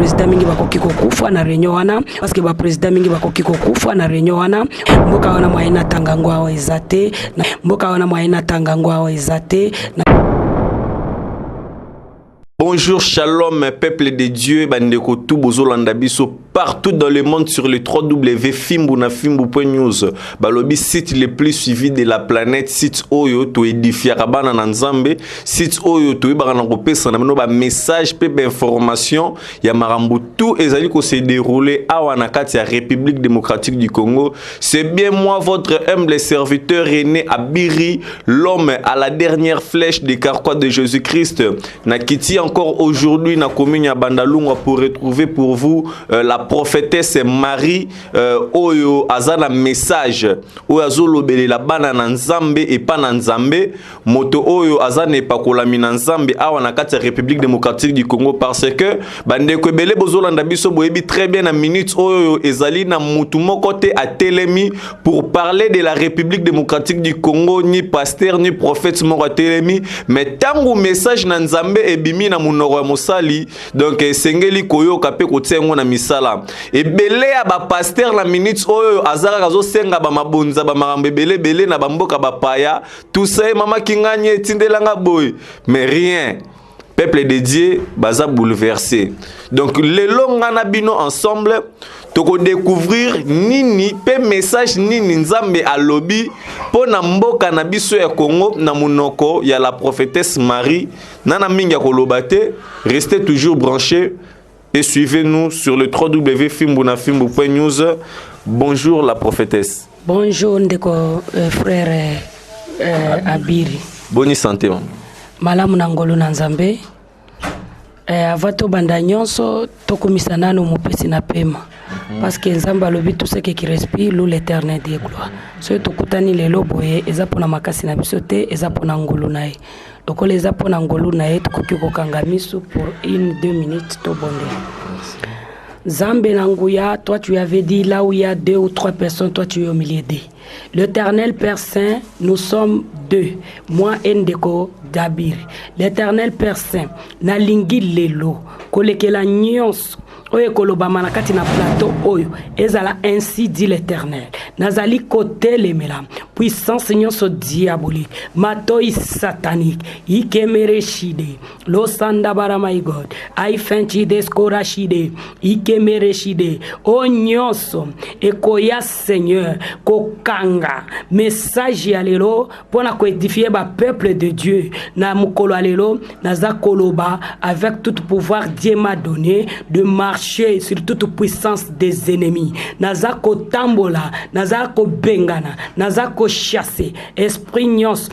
président mingi bakoki kokufa na réunion wana parce que ba président mingi bakoki kokufa na réunion wana mboka wana mwaina tangangwa wa ezate mboka wana mwaina tangangwa wa ezate. Bonjour, shalom, peuple de Dieu, bandeko tout bozolanda biso partout dans le monde sur le www.fimbunafimbu.news. Balobi site le plus suivi de la planète, site oyo to edifia kabana na Nzambe, site oyo to ibana kopesa na meno ba message pe ba information ya marambo tout ezali ko se dérouler awa na kati ya République démocratique du Congo. C'est bien moi votre humble serviteur René Abiri, l'homme à la dernière flèche des carquois de Jésus-Christ. Na kiti encore aujourd'hui na commune ya Bandalungwa pour retrouver pour vous la prophétesse Marie oyo azana message oyo azolobele la bana na Nzambe et pas na Nzambe moto oyo azana epakolami na Nzambe awa na kati ya République démocratique du Congo parce que bandeko ebele bozolanda biso boyebi très bien na minute oyo ezali na mutu moko te a telemi pour parler de la République démocratique du Congo ni pasteur ni prophète moko a telemi mais tango message na Nzambe ebimi na munoko ya mosali donc sengeli koyoka pe kotengo na misala ebele ya ba pasteur la minute oyo azara kazo senga ba mabonza ba marambe belé na bamboka ba paya tout ça mama kinganye tindelanga boy mais rien peuple de Dieu baza bouleversé donc les longa na bino ensemble toko découvrir nini pe message nini Nzambe alobi po na mboka na biso ya Congo na munoko ya la prophétesse Marie nana mingi kolobate. Restez toujours branchés et suivez-nous sur le www.fimbunafimbu.news. Bonjour la prophétesse. Bonjour ndeko frère Abiri. Bonne santé. Malamu na ngolu na Nzambe. Avato banda nyonso tokomisa nano mopesi na pema. Parce que Nzambe alobi tout ce qui respire loue l'éternel Dieu gloire. So tokutani lelo boye eza pona makasi na biso te eza pona ngolu na ye. Donc les apona ngolu na ye tokoki kokanga misu pour 1-2 minutes to bonde. Zambe nanguya, toi tu avais dit là où il y a 2 ou 3 personnes, toi tu es au milieu d'eux. L'Éternel Père Saint, nous sommes 2. Moi Ndeko Dabiri. L'Éternel Père Saint, na lingi lelo, kolekela nyons. Oye kolobama na kati na plateau oyo ezala ainsi dit l'Éternel nazali côté les mélam puissance nyonso diabolique matoi satanique ikemereshide lo sanda bara my God I fenti deskorashide ikemereshide o nyonso ekoya Seigneur kokanga message ya lelo pona ko édifier ba peuple de Dieu na mukolo lelo naza koloba avec tout pouvoir Dieu m'a donné de marcher sur toute puissance des ennemis. Nazako tambola, nazako bengana, nazako chasser, esprit nyos.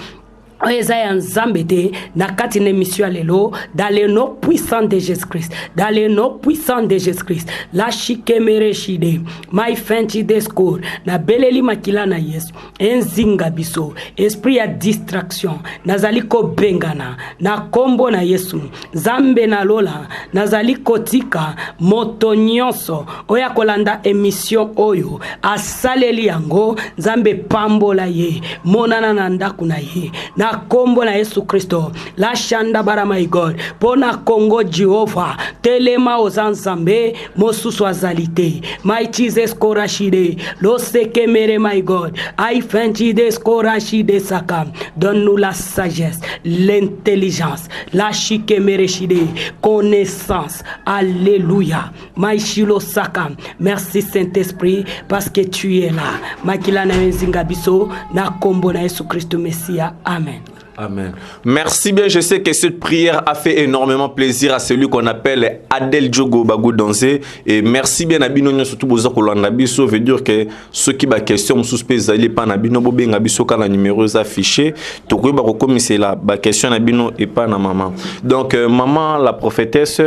Ezaya Nzambete na kati na mission lelo dans le nom puissant de Jésus-Christ dans le nom puissant de Jésus-Christ la shikemereshide my fenti discours na beleli makila na Yesu enzinga biso esprit ya distraction nazali ko bengana na kombo na Yesu Zambe na lola nazali kotika moto nyonso oya kolanda emission oyo asaleli yango Zambe pambola ye monana na ndaku na ye na kombo na Yesu Kristo la shanda bara my God pona Congo Jehovah telema ozanzambe mosusu azalite my Jesus korashide lo sekemere my God I fenti des korashide saka donne-nous la sagesse l'intelligence la shikemere shide connaissance alléluia my shilo saka merci Saint-Esprit parce que tu es là makila na nzinga biso na kombo na Yesu Kristo Messia amen. Amen. Merci bien. Je sais que cette prière a fait énormément plaisir à celui qu'on appelle Adel Djogo Bagou Danse. Et merci bien à Bino, surtout Boza Kolanabiso. Veut dire que ceux qui ont question, suspect, ils pas Nabino, Bobé Nabiso, quand la numéro est affiché. Donc, comme c'est là, la question Nabino et pas na maman. Donc, maman, la prophétesse,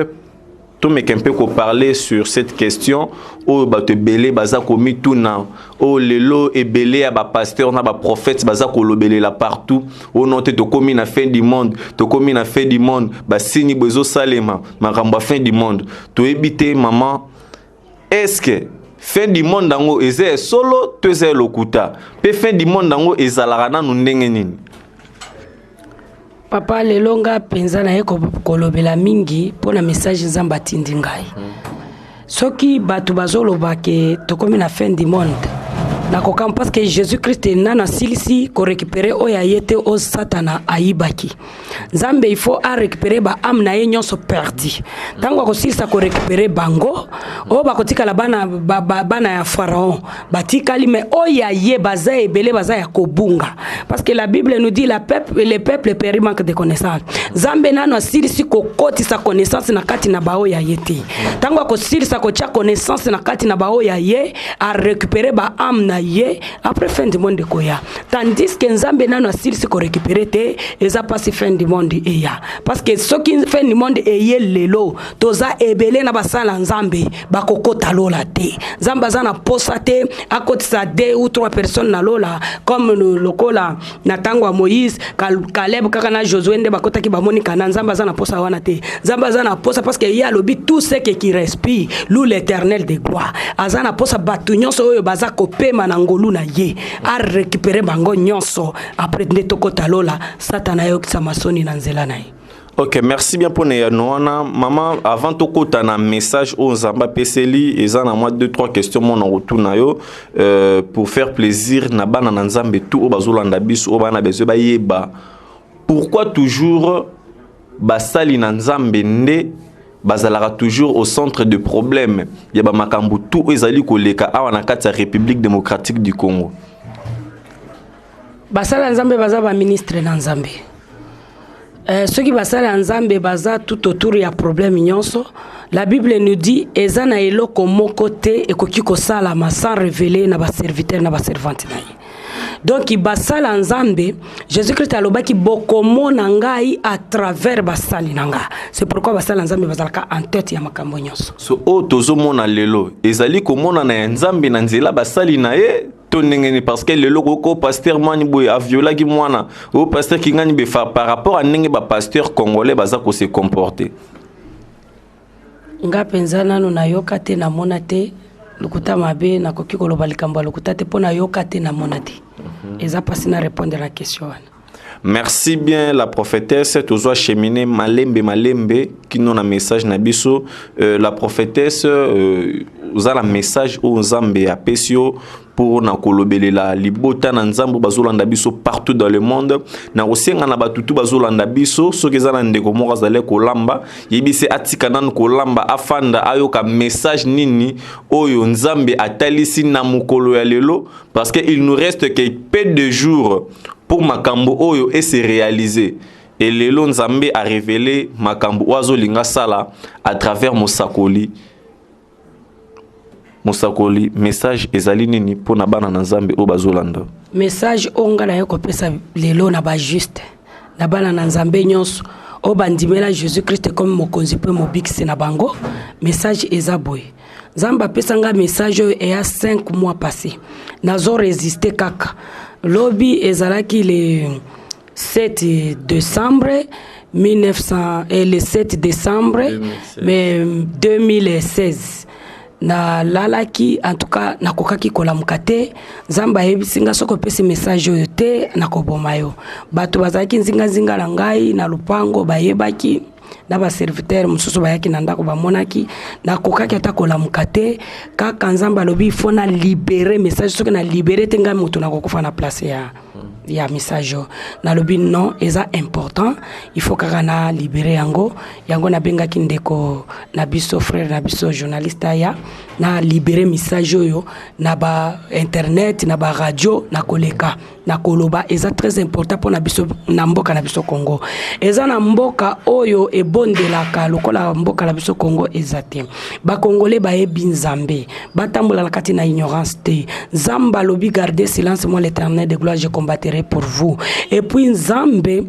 tout mais qu'un peu qu'on parler sur cette question oh bah te belé baza komi tout na oh lelo et belé à ba pasteur na ba prophète baza kolo belé là partout oh non te komi na fin du monde te komi na fin du monde ba sini bezo salema maramba fin du monde to ebité maman est-ce que fin du monde dango eze solo te ze lokuta pe fin du monde dango ezalara na ndenge nini Papa lelonga penza na ye kolobela mingi pona message nzamba atindi ngai. Soki batu bazoloba ke tokomi na fin du monde. Nakokam parce que Jésus-Christ nana silisi ko récupérer oya yete o satana aibaki. Nzambe il faut a récupérer ba âme na ye nyonso perdi. Tango ko silisa ko récupérer bango o bakotika la bana ya pharaon. Batikali mais oya ye baza ebele baza ya kobunga. Parce que la Bible nous dit le peuple périt manque de connaissance. Nzambe nana silisi ko koti sa connaissance na kati na ba oya yete. Tango ko silisa ko tia connaissance na kati na ba oya ye a récupérer ba âme na ye après fin du monde koya tandis que nzambe nano asili se ko récupérer te eza pas fin du monde eya parce que ce qui fin du monde eye lelo toza ebele na basala nzambe bakokota lola te nzamba za na posa te akotisa 2 ou 3 personnes na lola comme lokola na tango Moïse Caleb kaka na Josué nde bakota ki bamoni kana nzamba za na posa wana te nzamba za na posa parce que ya lobi tout ce qui respire loup l'Éternel de gloire azana posa batu nyonso oyo baza kopema na ngolu na ye a récupérer bango nyonso après de tokota lola satana yo kisa masoni na nzela na ye. Ok, merci bien pour Noana. Maman, avant tout coup, tu as un message aux Zamba PCLI et ça, moi 2-3 questions mon retour na yo pour faire plaisir na bana na Nzambe tout au bazolanda biso au bana bezo ba yeba. Pourquoi toujours basali na Nzambe nde bazalaka toujours au centre de problème? Yaba makambu tout ezali koleka awa na kati ya République démocratique du Congo. Basala Nzambe baza ba ministre na Nzambe. Ceux qui basala Nzambe baza tout autour ya problème nyonso. La Bible nous dit ezana eloko moko te ekoki kosala ma sans révéler na ba serviteur na ba servante na ye. Donc basala Nzambe Jésus-Christ alobaki bokomona ngai à travers basali nanga. C'est pourquoi basala Nzambe bazalaka en tête ya makambo nyonso. So o tozomona lelo ezali komona na Nzambe na nzela basali na ye parce que le logo pasteur mani boy a violé qui mwana au pasteur qui gagne be par rapport à nenge ba pasteur congolais baza ko se comporter nga penza nanu na yoka te na monate lukuta mabe na koki koloba likambo lukuta te pona yoka te na monate eza pasi na répondre à la question. Merci bien la prophétesse toujours cheminer malembe qui nous a message na biso la prophétesse vous a la message aux Nzambe à Pesio pour na kolobelela libota na Nzambo bazolanda biso partout dans le monde na osenga na batutu bazolanda biso soki za na ndeko moko azale kolamba yebise atika nan kolamba afanda ayoka message nini oyo Nzambe atalisi na mukolo ya lelo parce que il nous reste que peu de jours pour makambo oyo et se réaliser et lelo Nzambe a révélé makambo oazo linga sala à travers Mosakoli message ezali nini pour na bana na Nzambe o bazolanda message onga na yoko pesa lelo na ba juste na bana na Nzambe nyonso o bandimela Jésus-Christ comme mokonzi pe mobikisi na bango message ezaboy Nzamba pesa nga message e ya 5 mois passé nazo résister kaka lobby ezalaki le 7 décembre 1900 et le 7 décembre 2016 na lalaki en tout cas na kokaki kolamuka te Nzamba yebisinga soko pesi message oyo te na kobomayo bato bazalaki nzinga na ngai na lupango bayebaki na ba serviteur mususu bayaki na ndako bamonaki na kokaki ata kolamuka te kaka Nzamba lobi il faut na libérer message soki na libérer te ngai mutu na kokufa na place ya message na lobi non eza important il faut kaka na libérer yango na benga ki ndeko na biso frère na biso journaliste ya na libérer message oyo na ba internet na ba radio na koleka na koloba eza très important pour na biso na mboka na biso Congo eza na mboka oyo ebondelaka lokola mboka na biso Congo ezate ba congolais bayebi Nzambe batambola kati na ignorance te Nzamba lobi garder silence moi l'Éternel de gloire je combattrai pour vous et puis Nzambe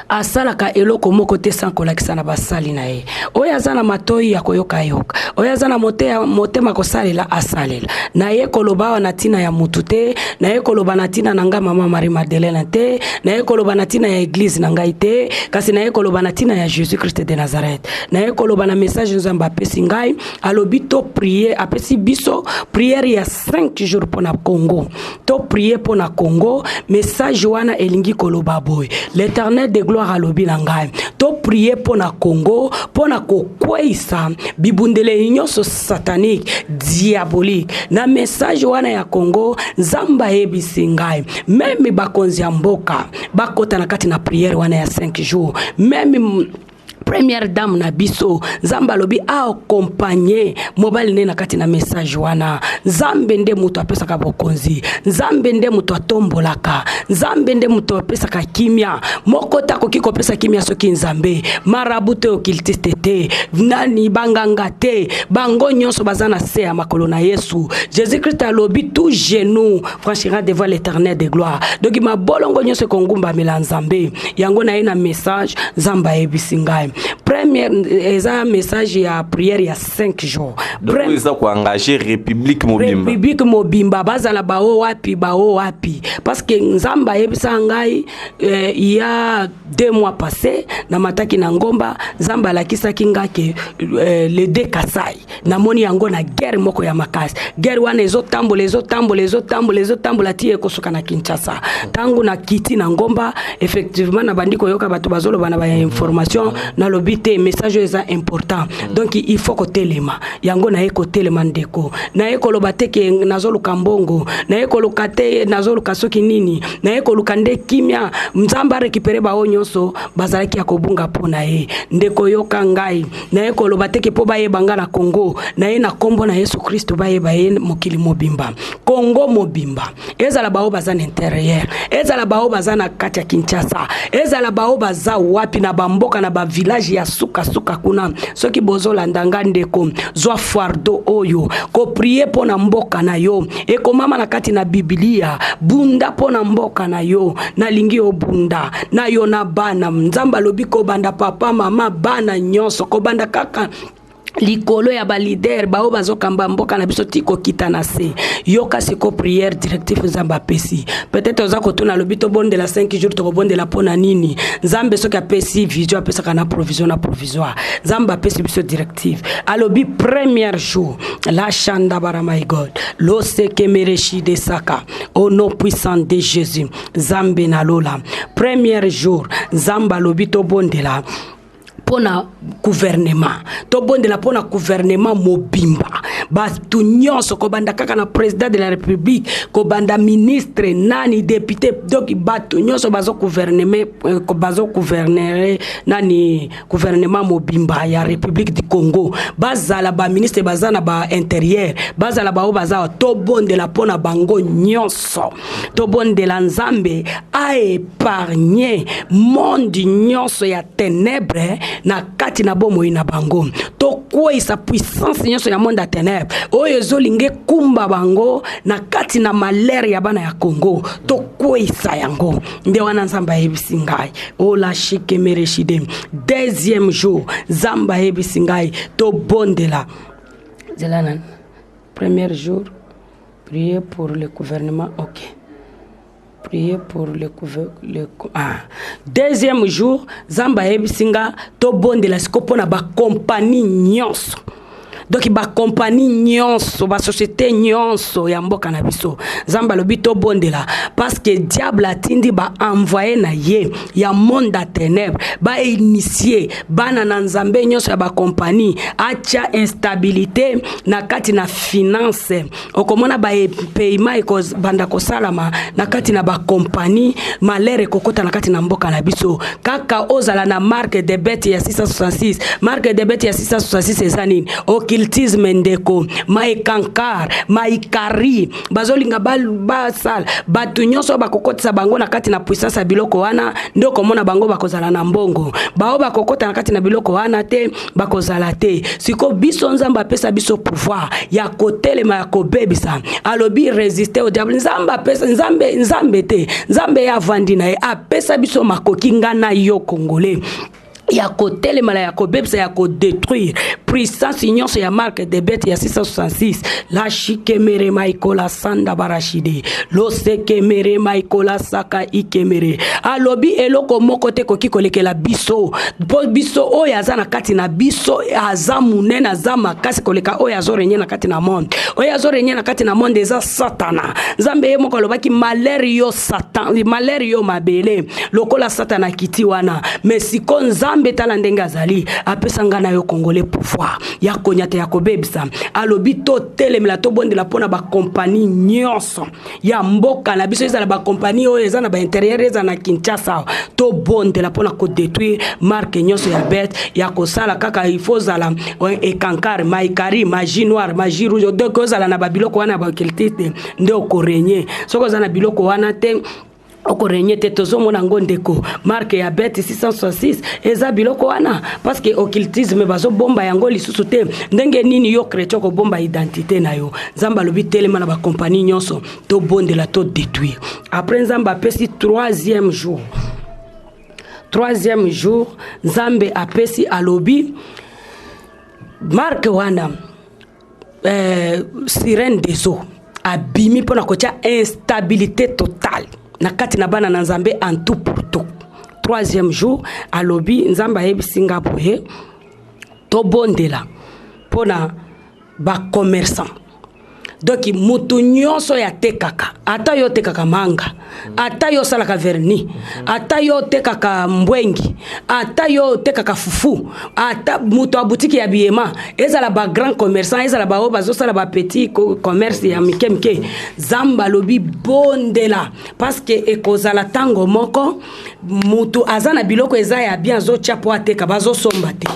asalaka eloko moko te sans kolakisa na basali na ye oyo azana matoi ya koyoka yoka oyo azana motema kosalela asalela na ye koloba na tina ya mutu te na ye koloba na tina na nga mama Marie Madeleine te na ye koloba na tina ya église na ngai te kasi na ye koloba na tina ya Jésus-Christ de Nazareth na ye koloba na message Nzamba apesi ngai alobi to prier apesi biso prière ya 5 jours pour na Congo to prier pour na Congo message wana elingi koloba boy l'Éternel l'éternel de gloire alobi na ngai to prier pona Congo pona kokweisa bibundele nyonso satanique diabolique na message wana ya Congo nzamba yebisi ngai même bakonzi ya mboka bakota na kati na prière wana ya 5 jours même première dame na biso nzamba lobi accompagner mobile ne na kati na message wana nzambe nde muto apesaka bokonzi nzambe nde muto atombolaka nzambe nde muto apesaka kimia moko tako kiko pesa kimia soki nzambe marabute okiltiste te nani banganga te bango nyonso bazana se ya makolo na Yesu Jésus Christ alobi tout genou franchira devant l'Éternel de gloire donc ma bolongo nyonso kongumba mela nzambe yango na ina message nzamba ebisingai première eza message ya prière ya 5 jours donc eza ko engager république mobimba bazala bao wapi parce que nzamba yebisa ngai il y a 2 mois passés na mataki na ngomba nzamba lakisa kinga ke le de Kasai na moni yango na guerre moko ya makasi guerre wana ezotambola tie kosoka na Kinshasa tangu na kiti na ngomba effectivement na bandiko yoka bato bazolo bana ba information na lobité message eza important donc il faut que telema yango na eko telema ndeko na eko lobateke nazolo kambongo na eko lokate nazolo kasoki nini na eko lukande kimia mzamba récupérer ba onyonso bazalaki akobunga pona ndeko yoka ngai na eko lobateke po baye banga na Congo na ye na kombo na Yesu Kristo baye mokili mobimba Congo mobimba ezala bao bazana intérieur ezala bao bazana kati ya Kinshasa ezala bao baza wapi na bamboka na ba village ya suka kuna soki bozola ndanga ndeko zwa fardo oyo ko prier pona mboka na yo e ko mama na kati na Biblia bunda pona mboka na yo na lingi obunda na yo na bana nzamba lobiko banda papa mama bana nyonso ko banda kaka likolo ya ba leader bao bazokamba mboka na biso tiko kita na se yoka siko prière directive nzamba pesi peut-être oza ko tuna lobito bonde la 5 jours to bonde la pona nini nzambe soki apesi vision apesa kana provisoire nzamba pesi biso directive alobi premier jour la chanda bara my God lo seke mereshi de saka au nom puissant de Jésus nzambe na lola premier jour nzamba lobito bonde la pona gouvernement to bondela pona gouvernement mobimba batu nyonso ko banda kaka na président de la république ko banda ministre nani député donc batu nyonso bazo gouvernement ko bazo gouverner nani gouvernement mobimba ya république du Congo bazala ba ministre bazana ba intérieur bazala ba baza to bondela pona bango nyonso to bondela nzambe a épargner monde nyonso ya ténèbres na kati na bomo ina bango to kwa isa puissance nyonso ya monde ya ténèbres oyo zolinge kumba bango na kati na malere ya bana ya Congo to kwa isa yango nde wana nzamba yebisi ngai o la shike mereshide deuxième jour nzamba yebisi ngai to bondela zelana premier jour prier pour le gouvernement ok prier pour le deuxième jour zamba ebisinga to bondela sikopo na ba compagnie nyonso donc ba compagnie nyonso ba société nyonso ya mboka na biso zamba lobito bondela parce que diable atindi ba envoyer na ye ya monde à ténèbres ba initier bana na nzambe nyonso ya ba compagnie acha instabilité na kati na finance okomona ba paiement eko banda ko salama na kati na ba compagnie malere kokota na kati na mboka na biso kaka ozala na marque de bête ya 666 marque de bête ya 666 ezanini occultisme ndeko maikankar maikari bazolinga basal batu nyonso bakokotisa bango na kati na puissance ya biloko wana ndo komona bango bakozala na mbongo bao bakokota na kati na biloko wana te bakozala te siko biso nzamba pesa biso pouvoir ya kotelema ya kobebisa alobi résister au diable nzamba pesa nzambe te nzambe ya vandi na ye apesa biso makoki ngana yo congolais ya kotelema ya kobebisa ya ko détruire puissance nyonso ya marque de bête ya 666 la shikemere maikola sanda barashide lo sekemere maikola saka ikemere alobi eloko moko te koki kolekela biso po biso oyo aza na kati na biso aza munene aza makasi koleka oyo azorenye na kati na monde oyo azorenye na kati na monde eza satana nzambe ye moko alobaki malheur yo satan malheur yo mabele lokola satana kiti wana mais siko nzambe tala ndenge azali apesa nga na yo congolais pouvoir ya konyata ya kobebisa alobi to telemela to bondela pona ba compagnie nyonso ya mboka na biso ezala ba compagnie oyo eza na ba intérieur eza na Kinshasa to bondela pona ko détruire marque nyonso ya bête ya kosala kaka il faut zala ekankar maikari magie noire magie rouge de kozala na babiloko wana ba keltite nde okorenye soko za na biloko wana te okorenye te tozomona ngondeko marque ya bête 666 eza biloko wana parce que occultisme bazo bomba yango lisusu te ndenge nini yo chrétien ko bomba identité na yo nzamba lobi telema na ba compagnie nyonso to bondela to détruire après nzamba pesi troisième jour nzambe apesi alobi marque wana sirène des eaux abimi pona kotia instabilité totale na kati na bana na nzambe en tout pour tout. Troisième jour alobi nzamba yebisinga boye to bondela pona ba commerçant donc mutu nyonso ya tekaka ata yo tekaka manga ata yo salaka verni ata yo tekaka mbwengi ata yo tekaka fufu ata mutu abutiki ya biema ezala ba grand commerçant ezala ba o bazo sala ba petit commerce ya mikemke zamba lobi bondela parce que ekozala tango moko mutu azana biloko eza ya bien zo chapo ateka bazo somba te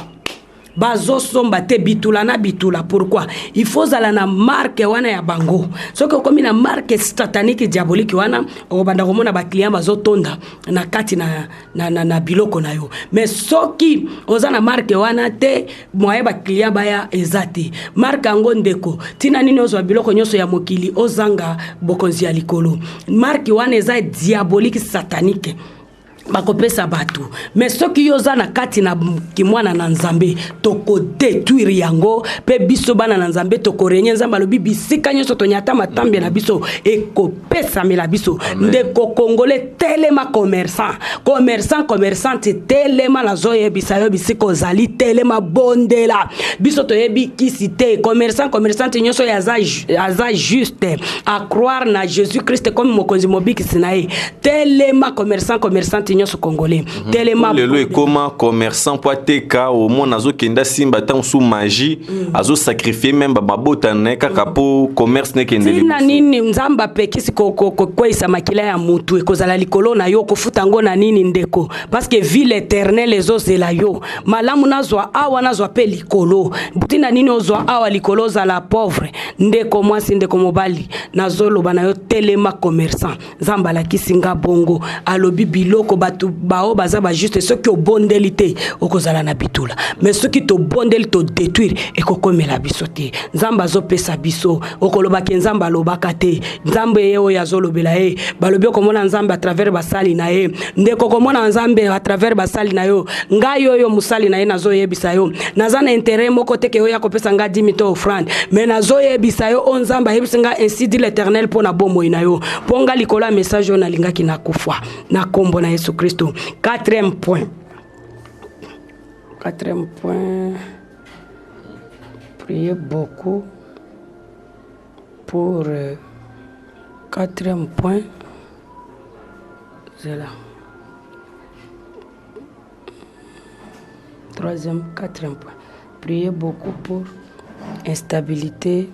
bazo somba te bitula na bitula. Pourquoi? Il faut zala na marque wana ya bango soki okomi na marque satanique diabolique wana okobanda komona ba client bazo tonda na kati na biloko na yo mais soki oza na marque wana te moye ba client baya ezate marque ango ndeko tina nini ozwa biloko nyonso ya mokili ozanga bokonzi ya likolo marque wana eza diabolique satanique bakopesa batu mais soki yoza na kati na kimwana na nzambe toko détruire yango pe biso bana na nzambe toko renye nzamba lobi bisika nyonso tonyata matambe na biso ekopesa mela biso ndeko congolais telema commerçante telema na zoye bisayo bisiko zali telema bondela biso toyebi kisite commerçante nyonso aza juste à croire na Jésus-Christ comme mokonzi mobiki sinae telema commerçante nyonso congolais telema lelo e comment commerçant poateka au monde azo kenda simba tan sous magie azo sacrifier même babota ne kaka po commerce ne kende tina nini nzamba pekisi ko isa makila ya mutu ekozala likolo na yo kofuta ngo na nini ndeko parce que ville éternelle ezozela yo malamu nazwa awa nazwa pe likolo tina nini ozwa awa likolo za la pauvre ndeko mwasi ndeko mobali nazoloba na yo telema commerçant nzamba la kisinga bongo alobi biloko batu bao baza ba juste ceux qui obondeli te okozala na bitula mais ceux qui to bondeli to détruire ekokomela biso te nzamba zo pesa biso okoloba ke nzamba lobaka te nzambe ye oyo azolobela ye balobi okomona nzambe à travers basali na ye ndeko komona nzambe à travers basali na yo ngai oyo musali na ye nazoyebisa yo naza na intérêt moko te ke oyo akopesa nga 10 000 offrande mais nazoyebisa yo o nzamba ayebisa nga ainsi dit l'Éternel pona bomoi na yo ponga likola message on alingaki na kufa na kombo na Yesu Christo. Quatrième point, priez beaucoup pour quatrième point, c'est là. Quatrième point, priez beaucoup pour instabilité.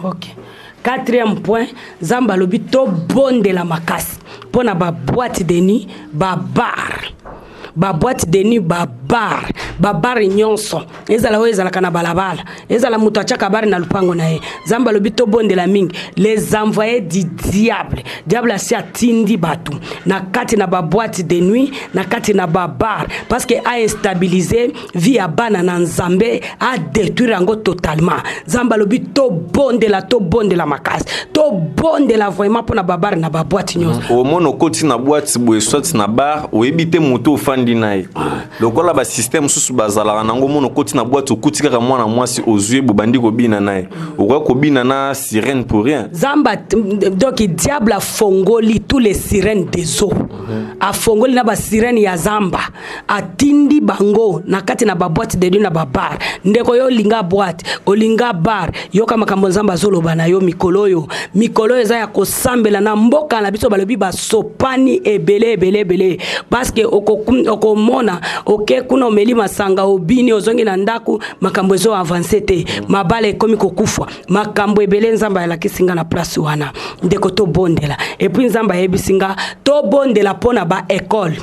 Ok. Quatrième point, Zamba lobi to bonde la makasi. Pona ba boîte de nuit, ba bar. Ba boîte de nuit, ba bar. babari nyonso ezala oyo ezalaka na balabala ezala mutu atiaka bari na lupango na ye nzambe alobi tobondela mingi les envoyés du diable asi atindi bato na kati na baboîte de nuit na kati na babar parce que a instabiliser vie ya bana na nzambe a détruire yango totalement nzambe alobi tobondela makasi tobondela vraiment mpona babari na baboîte nyonso omona okoti na boîte boye soit na bar oyebi te moto ofandi na ye lokola basystème mosusu bazalaka nango mona okoti na boîte okuti kaka mwana mwasi ozwi bobandi kobina na ye okoki kobina na sirène pour rien zamba donc diable afongoli tous les sirènes des eaux afongoli na basirène ya zamba atindi bango na kati na baboîte de nuit na babar ndeko yo linga boîte olinga bar yoka makambo nzamba zoloba na yo mikolo eza ya kosambela na mboka na biso balobi basopani ebele parce que okomona oke kuna omeli masanga obini ozongi na ndaku makambo ezo avancer te mabale ekomi kokufa makambo ebele nzamba yalakisinga na place wana ndeko tobondela et puis nzamba yebisinga tobondela pona ba école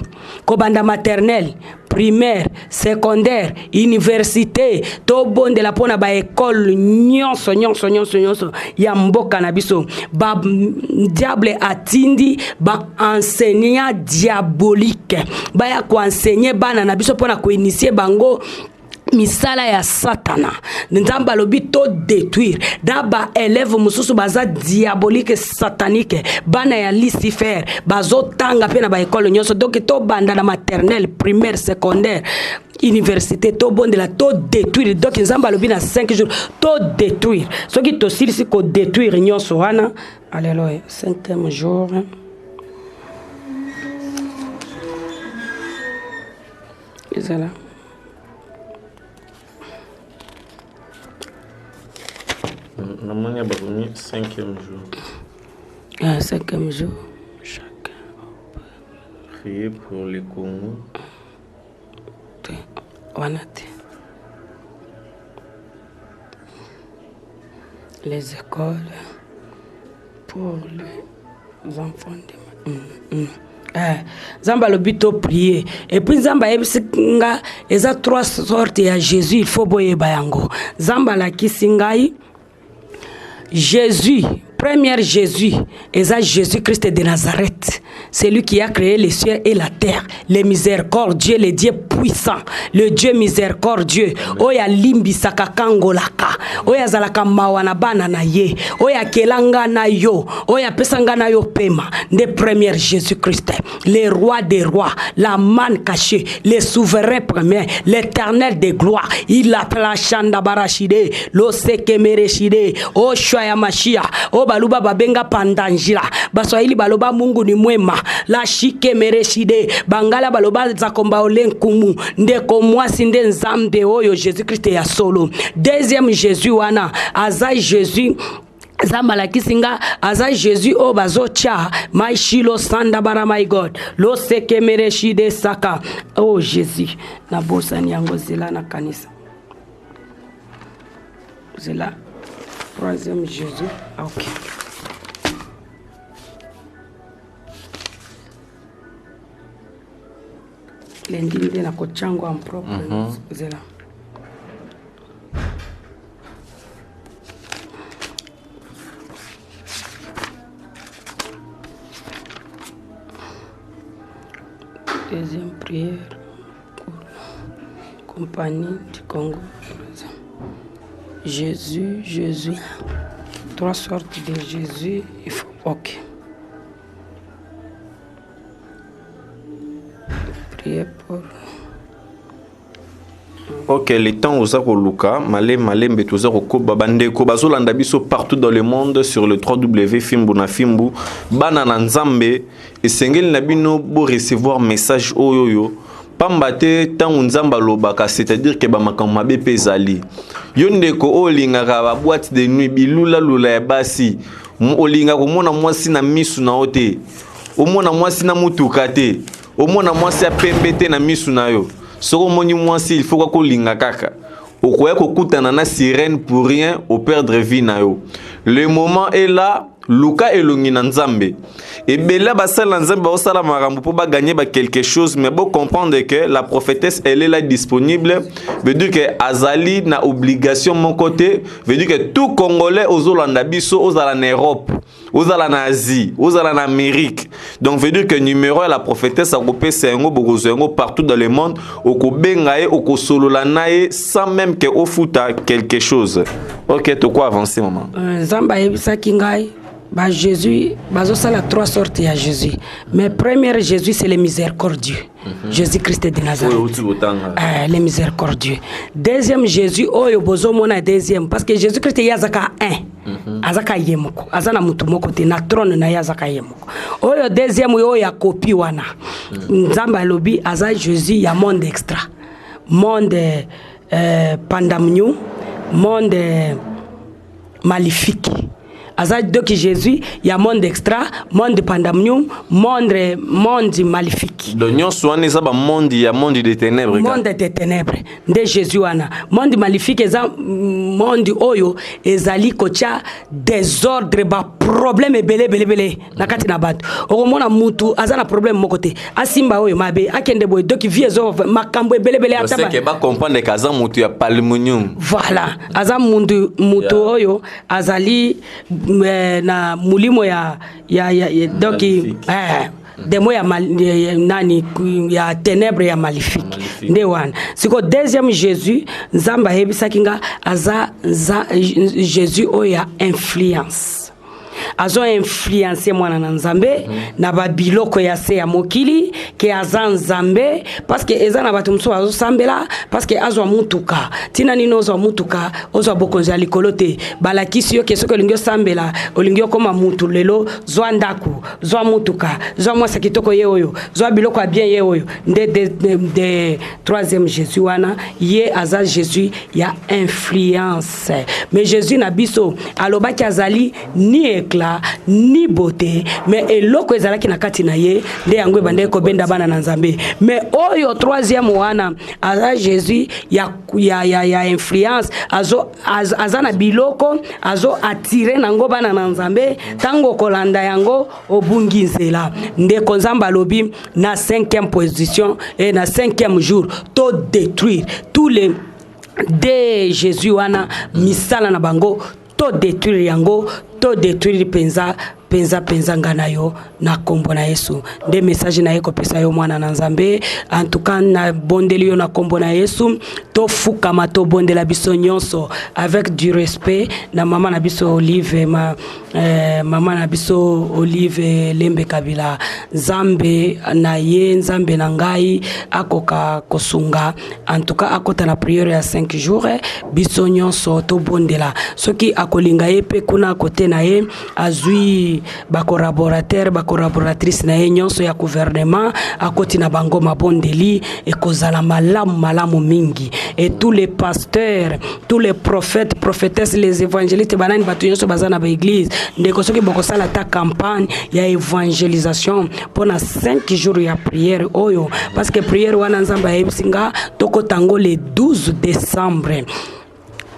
kobanda maternelle primaire, secondaire, université, tobondela pona ba école nyonso ya mboka na biso ba diable atindi ba enseignant diabolique ba ya ko enseigner bana na biso pona ko initier bango misala ya satana nzamba lobi to détruire daba élève mususu baza diabolique satanique bana ya Lucifer bazo tanga pe na ba école nyonso donc to banda na maternelle primaire secondaire université to bondela to détruire donc nzamba lobi na 5 jours to détruire ce qui to silisi ko détruire nyonso wana alléluia 5e jour ezala Normalement, il y a 5e jour. 5e jour, chacun. Prier pour les Congo. Les écoles pour les enfants de Zamba le bito prier et puis Zamba ebisinga eza 3 sortes ya Jésus il faut boye bayango Zamba la kisingai Jésus, premier Jésus, c'est Jésus-Christ de Nazareth. C'est lui qui a créé les cieux et la terre, le miséricordieux, le Dieu puissant, le Dieu miséricordieux. Oya limbi sakakangolaka, oya zalaka mawana bana na ye, oya kelanga na yo, oya pesanga na yo pema. De premier Jésus-Christ, le roi des rois, la manne cachée, le souverain premier, l'éternel des gloires. Il a plachanda barashide, lo sekemereshide, o ya mashia, o baluba babenga pandanjila, baswahili baloba Mungu ni mwema, la shike mereshide, bangala baloba zakomba olenkumu, ndeko mwasi nde nzambe oyo Jésus Christ ya solo. Deuxième Jésus wana, aza Jésus Zamba la kisinga aza Jésus o bazocha my shilo sanda bara my God lo seke mereshide saka oh Jésus na bosa ni yango zela na kanisa zela troisième Jésus ok lendinde na kochango en propre zela deuxième prière pour compagnie du Congo. Jésus. 3 sortes de Jésus. Il faut ok. Prière pour. Ok, les temps aux Luka, Malé, Betoza, Koba, Bandeko, Bazolanda Biso partout dans le monde sur le www.fimbu na Fimbu, Banana Nzambe, et Sengel Nabino pour recevoir message oyoyo. Pambate tant Nzamba lobaka, c'est-à-dire que Bamakambe Pezali. Yondeko Olingaka, ba boîte de nuit, bilula lula basi. Olinga komona mwasi na misu na ote. Omona mwasi na mutukate. Omona mwasi a pembete na misu na yo. Soko moni mwasi il faut ko linga kaka. Okoya ko kutana na sirène pour rien au perdre vie na yo. Le moment est là luka elongi na nzambe ebela basala na nzambe basala makambo pour ba gagner ba quelque chose, mais bon comprendre que la prophétesse elle est là disponible, veut dire que azali na obligation mon côté, veut dire que tout congolais ozolanda biso ozala na Europe, ozala na Asie, ozala na Amérique, donc veut dire que numéro la prophétesse akopesa yango bokozo partout dans le monde, okobenga ye okosolola naye sans même que ofuta quelque chose. OK, to quoi avancer maman? Nzamba yebisa kingai ba Jésus, bazosala trois sortes ya Jésus. Mais premier Jésus c'est le miséricordieux. Jésus-Christ de Nazareth. Le miséricordieux. Deuxième Jésus, oyo bozomona deuxième parce que Jésus-Christ yazaka un. Azaka yemoko. Azana mutu moko te na trône na yazaka yemoko. Oyo deuxième oyo ya copie wana. Nzamba lobi aza Jésus ya monde extra. Monde pandamniou, monde maléfique. Azad donc Jésus, il y a monde extra, monde pandamnium, monde maléfique. Donc soane ça ba monde, il y a monde des ténèbres. Monde des ténèbres. De Jésus wana. Monde maléfique eza monde oyo ezali kocha désordre ba problème belé nakati na bato. Okomona mutu azana problème mokote. Asimba oyo mabe akende boy donc vie ezo makambo belé ataba. C'est que ba comprendre que azan mutu ya palmonium. Voilà. Azan mutu oyo azali na mulimo ya donc demo ya nani ya ténèbres ya maléfique nde wana siko deuxième Jésus nzamba hebisa kinga aza Jésus oya influence azo influencer mwana na nzambe na babiloko ya se ya mokili ke aza nzambe parce que eza na bato muso azo sambela parce que azo mutuka tina nino ozo mutuka ozo bokonza likolo te balakisi yo keso ko lingyo sambela olingyo koma mutu lelo zwa ndaku zwa mutuka zwa mwasa kitoko ye oyo zwa biloko bien ye oyo de troisième Jésus wana ye aza Jésus ya influence mais Jésus na biso alobaki azali ni éclat ni beauté mais eloko ezalaki na kati na ye nde yango ebande ko benda bana na nzambe mais oyo troisième wana aza Jésus ya influence azana biloko azo attirer nango bana na nzambe tango kolanda yango obungi nzela nde konzamba lobi na 5e position et na 5e jour to détruire tous les de Jésus wana misala na bango to détruire yango to détruire penza ngana yo na kombo na Yesu nde message na yeko pesa yo mwana na nzambe en tout cas na bondeli yo na kombo na Yesu to fukama to bondela biso nyonso avec du respect na mama na biso Olive mama na biso Olive Lembe Kabila Nzambe na ye Nzambe na ngai akoka kosunga en tout cas akota na prière ya 5 jours biso nyonso to bondela soki akolinga ye pe kuna kote na ye azui ba collaboratrice na ye nyonso ya gouvernement akoti na bango mabondeli e kozala malamu mingi et tous les pasteurs tous les prophètes prophétesses les évangélistes banani batu nyonso bazana ba église ndeko soki bokosala ta campagne ya évangélisation pendant 5 jours ya prière oyo parce que prière wana nzamba yebisinga toko tango le 12 décembre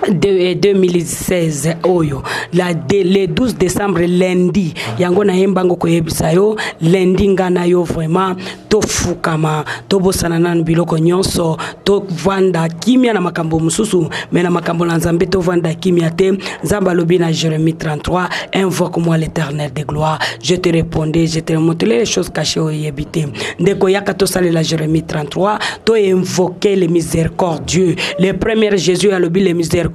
2016 oyo le 12 décembre lundi yango na yembango ko yebisa yo lundi ngana yo vraiment to fukama to bosana nan biloko nyonso to vanda kimia na makambo mususu mais na makambo na nzambe to vanda kimia te nzamba lobi na Jérémie 33 invoque-moi l'Éternel de gloire je te répondais je te montrerai les choses cachées au yebite ndeko yaka to sale la Jérémie 33 to invoquer le miséricordieux le premier Jésus a lobi le miséricordieux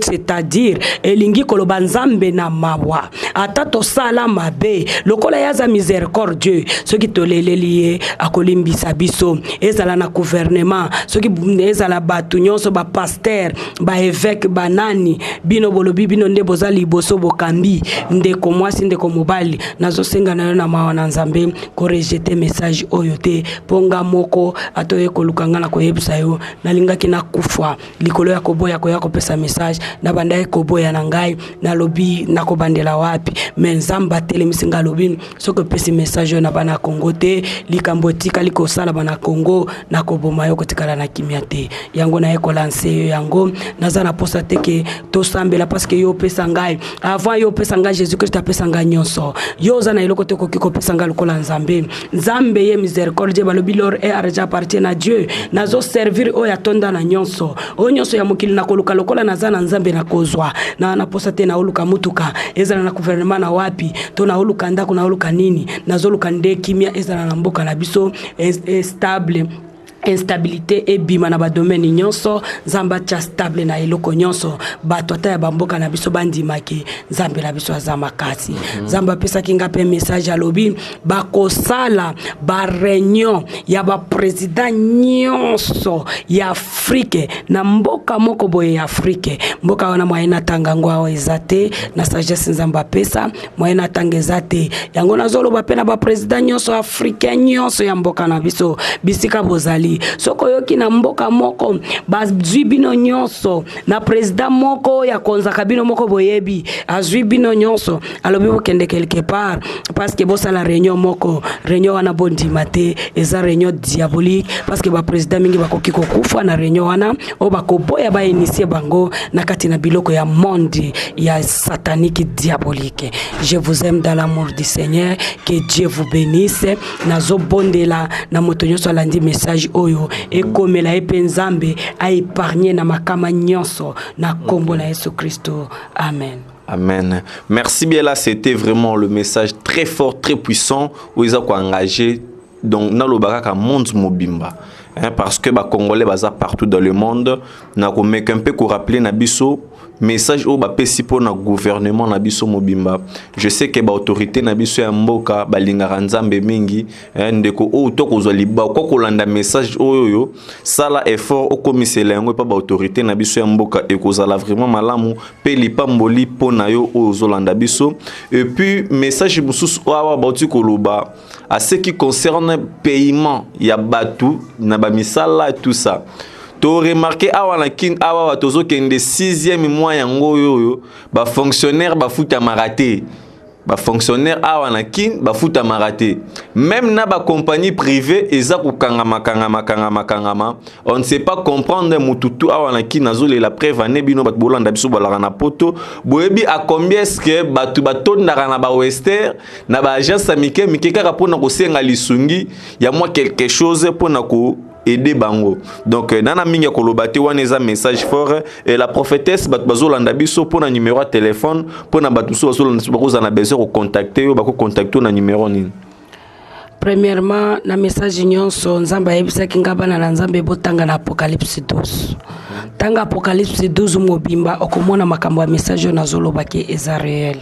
c'est-à-dire elingi koloba nzambe na mawa atato sala mabe lokola yaza miséricordieux soki toleleliye akolimbisa biso ezala na gouvernement soki ezala batu nyonso ba pasteur ba évêque banani bino bolobi bino nde bozali boso bokambi ndeko mwasi ndeko mobali nazo senga na yo na mawa na nzambe ko rejeter message oyo te ponga moko atoye kolukanga na koyebisa yo nalingaki na kufwa likolo ya koboya ko pesa message na bandaye koboya na ngai na lobi na kobandela wapi wapi mais nzamba telemisi nga lobi soko pesi message na bana Congo te likambo tika liko sala bana Congo na koboma yo kotikala na kimia te yango na eko lancer yango naza na posa te ke to sambela parce que yo pesa ngai avant yo pesa ngai Jésus Christ apesa ngai nyonso yo za na iloko te ko kiko pesa ngai lokola nzambe ye miséricorde balobi lor et argent appartient à Dieu nazo servir o ya tonda na nyonso o nyonso ya mokili na koluka lokola naza na nzambe na kozwa na posa te na oluka mutuka ezala na gouvernement na wapi to na oluka ndako na oluka nini nazo luka nde kimia ezala na mboka na biso stable instabilité et bima na ba domaine nyonso nzamba cha stable na eloko nyonso bato ata ya bamboka na biso bandimaki nzambe na biso azama kasi nzamba pesa kinga pe message alobi bakosala ba réunion ya ba président nyonso ya Afrique na mboka moko boye ya Afrique mboka wana moyena tanga ngwa ezate na sagesse nzamba pesa moyena tanga ezate yango nazolo ba pena ba président nyonso africain nyonso ya mboka na biso bisika bozali soko yoki na mboka moko bazwi bino nyonso na president moko ya konzaka bino moko boyebi azwi bino nyonso alobi bokende quelque part parce que bosala réunion moko réunion wana bondima te eza réunion diabolique parce que ba president mingi bakoki kokufa na réunion wana o bakoboya ba initier bango na kati na biloko ya monde ya satanique diabolique. Je vous aime dans l'amour du Seigneur, que Dieu vous bénisse nazo bondela na moto nyonso alandi message oyo ekomela epenzambe a épargner na makama nyonso na kombo na Yesu Kristo. Amen. Amen. Merci bien, là c'était vraiment le message très fort, très puissant où ils ont engagé donc dans le baraka monde mobimba. Parce que les Congolais sont partout dans le monde, na ko mek un peu ko rappeler na biso message au bapesi pour na gouvernement na biso mobimba. Je sais que ba autorité na biso ya mboka balingaka nzambe mingi ndeko o to ko zoliba ko kolanda message oyo sala effort o komisela yango pa ba autorité na biso ya mboka e ko zala vraiment malamu pe lipamboli pona yo o zolanda biso. Et puis message mususu awa ba uti koloba à ce qui concerne paiement ya batu na ba misala tout ça. Tu as remarqué awa tozo kende 6e mois yango yoyo ba fonctionnaire ba futa maraté ba fonctionnaire awa na kin ba futa maraté même na ba compagnie privée eza ko kangama on ne sait pas comprendre mututu awa na kin azole la preuve ane bino bat bolanda biso balaka na poto boyebi a combien est-ce que batu batondaka na ba wester na ba agence amike kaka pona ko senga lisungi ya moi quelque chose pona ko aider bango. Donc nana mingi kolobate wana eza message fort et la prophétesse bazolanda biso pona numéro de téléphone pona batuso bazolanda biso bakoza na besoin ko contacter yo bako contacter na numéro nini. Premièrement na message nyonso nzamba yebisa kinga na nzambe botanga na Apocalypse 12. Tanga Apocalypse 12 mobimba okomona makambo ya message na zoloba ke eza réel.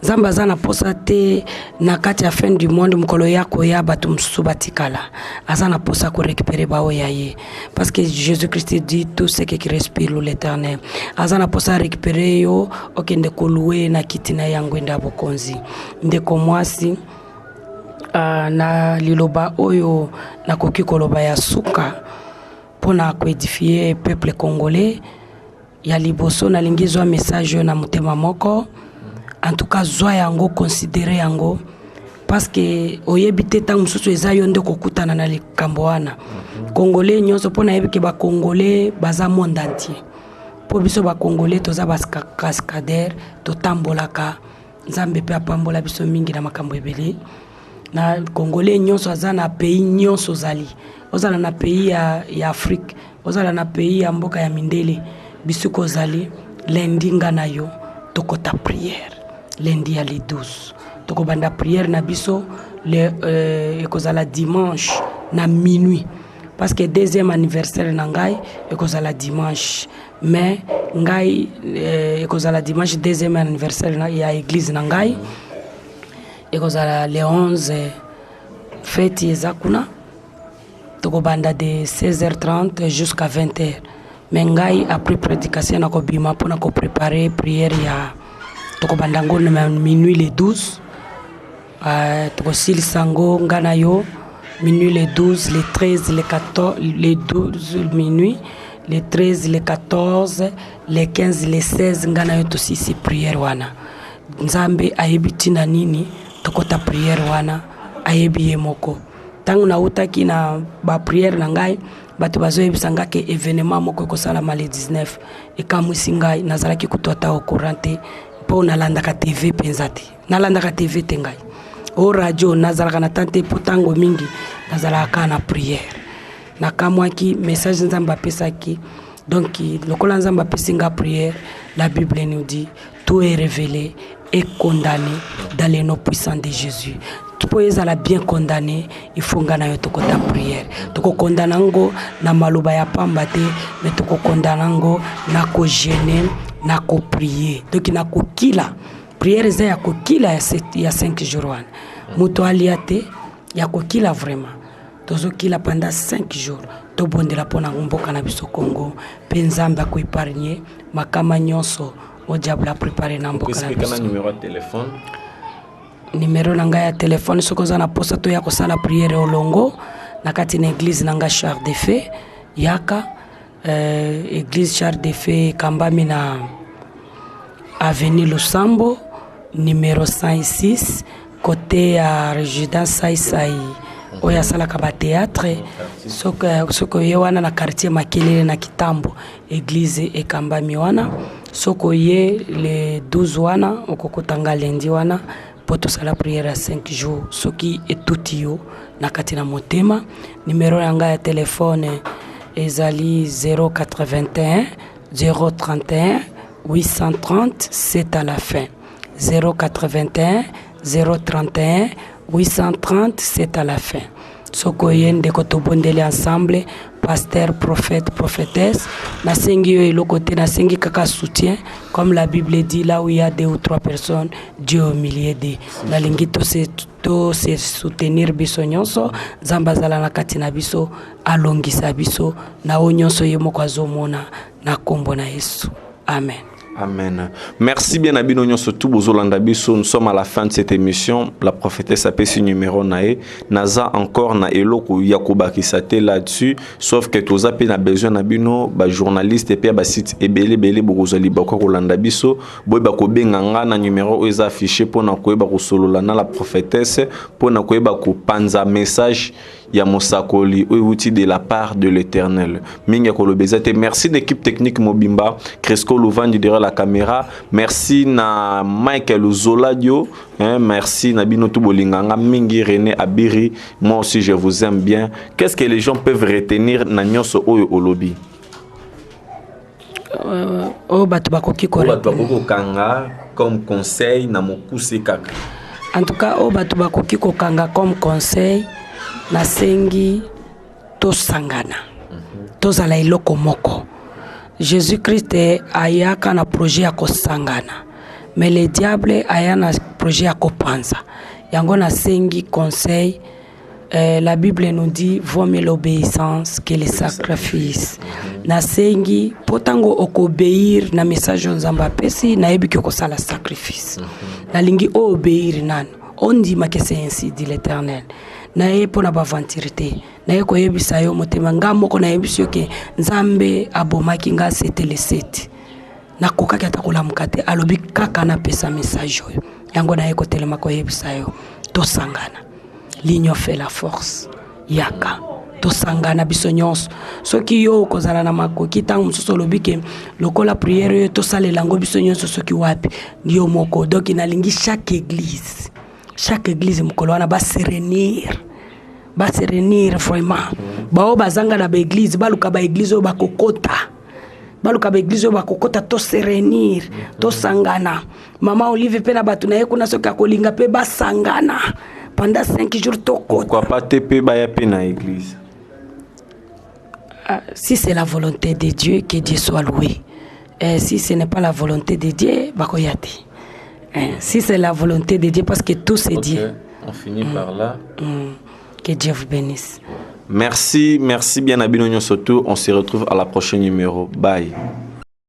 Nzamba za na posa te na kati ya fin du monde mukolo yako ya batu msusu batikala. Aza na posa ko récupérer bao ya ye. Parce que Jésus Christ dit tout ce qui respire l'Éternel. Aza na posa récupérer yo okende koluwe na kitina yango nda bokonzi. Ndeko mwasi na liloba oyo na koki koloba ya suka pona ko édifier peuple congolais ya liboso na lingizwa message na mutema moko en tout cas zwa yango considérer yango parce que oyebite tang mususu eza yo nde kokutana na likambo wana congolais nyonso pona yebike ba congolais baza monde entier po biso ba congolais toza ba cascadeur to tambolaka nzambe pe apambola biso mingi na makambo ebele na congolais nyonso aza na pays nyonso zali ozala na pays ya Afrique ozala na pays ya mboka ya mindele bisuko zali lundi ngana yo tokota prière lundi ya le 12 toko banda prière na biso le ekozala dimanche na minuit parce que deuxième anniversaire na ngai ekozala dimanche mais ngai ekozala dimanche deuxième anniversaire na ya église na ngai ekozala le 11 fête ezakuna toko banda de 16h30 jusqu'à 20h mais ngai après prédication na ko bima pona ko préparer prière ya toko banda ngo na minuit le 12 toko silsango ngana yo minuit le 12 le 13 le 14 le 12 minuit le 13 le 14 le 15 le 16 ngana yo to sisi prière wana nzambe ayebi tina nini tokota prière wana ayebi ye moko. Tangu nautaki na ba prière na ngai bato bazoyebisa nga ke événement moko ekosalama le 19 ekamwisi ngai nazalaki kutota au courant te mpo nalandaka TV penza te nalandaka TV te ngai o radio nazalaka na tante po ntango mingi nazalaka na prière nakamwaki message nzambe apesaki. Donc lokola nzambe apesi nga prière, la Bible nous dit tout est révélé et condamné dans les noms puissants de Jésus. Tu peux être bien condamné, il faut nga na yo tokota prière. Toko kondanango na maluba ya pamba te, mais toko kondanango na ko gêner, na ko prier. Donc na ko kila. Prière za ya ko kila ya 5 jours wana. Muto aliate ya ko kila vraiment. Tozo kila pendant 5 jours. To bondela pona mboka na biso Congo, pe nzambe ko épargner makama nyonso o diable a préparer na mboka na biso. Numéro de téléphone. Numéro nanga ya téléphone soko za na posa to ya ko sala prière olongo na kati na église nanga Char de Feu yaka église Char de Feu kambami na avenue Lusambo numéro 106 côté à résidence Saïsaï oya sala kaba théâtre soko ye wana na quartier Makelele na Kitambo église e kambami wana soko ye le 12 wana okokotanga lendi wana poto sala prière à 5 jours soki etutio na kati na motema. Numéro yanga ya téléphone ezali 081 031 830 7 à la fin 081 031 830 7 à la fin. Soko yende koto bondeli ensemble pasteur prophète prophétesse na sengi yo le côté na sengi kaka soutien comme la Bible dit là où il y a 2 ou 3 personnes Dieu au milieu de la lingi to se soutenir biso nyonso nzamba zala na kati na biso alongisa biso na onyonso ye moko azomona na kombo na Yesu. Amen. Amen. Merci bien à Bino surtout Bozolanda Biso. Nous sommes à la fin de cette émission. La prophétesse a payé numéro nae. Naza encore na eloko Yakuba qui s'attelle là-dessus. Sauf que tous a besoin na Bino, ba journaliste et puis ba site ebele Bozoli bako Rolanda Biso. Boy bako benganga na numéro eza affiché pour na koyeba ko solola na la prophétesse pour na koyeba ko panza message ya mosakoli outil de la part de l'Éternel. Minga kolobezate. Merci l'équipe technique Mobimba, Cresco Louvandi derrière la caméra. Merci na Michael Zoladio, merci na Binotou Bolinganga, Mingi René Abiri. Moi aussi je vous aime bien. Qu'est-ce que les gens peuvent retenir na nyonso oyo olobi? Batu bakoki kanga comme conseil na mokuse kaka. En tout cas, batu bakoki kokanga comme conseil na sengi to sangana tozala iloko moko. Jésus-Christ ayaka na projet ya kosangana mais le diable aya na projet ya kopanza yango na sengi conseil. La Bible nous dit vaut mieux l'obéissance que le sacrifice. Na sengi potango okobéir na message nzamba pesi na yebi ko sala sacrifice na lingi obéir nan on dit ma que c'est ainsi dit l'Éternel. Na ye pona bavantirité na ye koyebisa yo motema nga moko na yebisa ke nzambe abomaki nga c'était le 7 na kokaki atakola mukate alobi kaka na pesa message oyo yango na ye kotelema koyebisa yo tosangana. L'union fait la force yaka tosangana biso nyonso soki yo kozala na makoki tango mosusu olobi ke lokola prière yo tosalela ngo biso nyonso soki wapi yo moko. Donc inalingi chaque église mokolo wana ba sérénir vraiment bao bazanga na ba église baluka ba église ba église ba kokota to sérénir to sangana. Mama Olive pe na batu na ye kuna soki akolinga pe basangana pendant 5 jours to kota. Pourquoi pas tepe ba ya pe na église? Si c'est la volonté de Dieu, que Dieu soit loué. Si ce n'est pas la volonté de Dieu, bakoyate. Si c'est la volonté de Dieu, parce que tout c'est Dieu. On finit par là. Que Dieu vous bénisse. Merci bien à Bino surtout. On se retrouve à la prochaine numéro. Bye.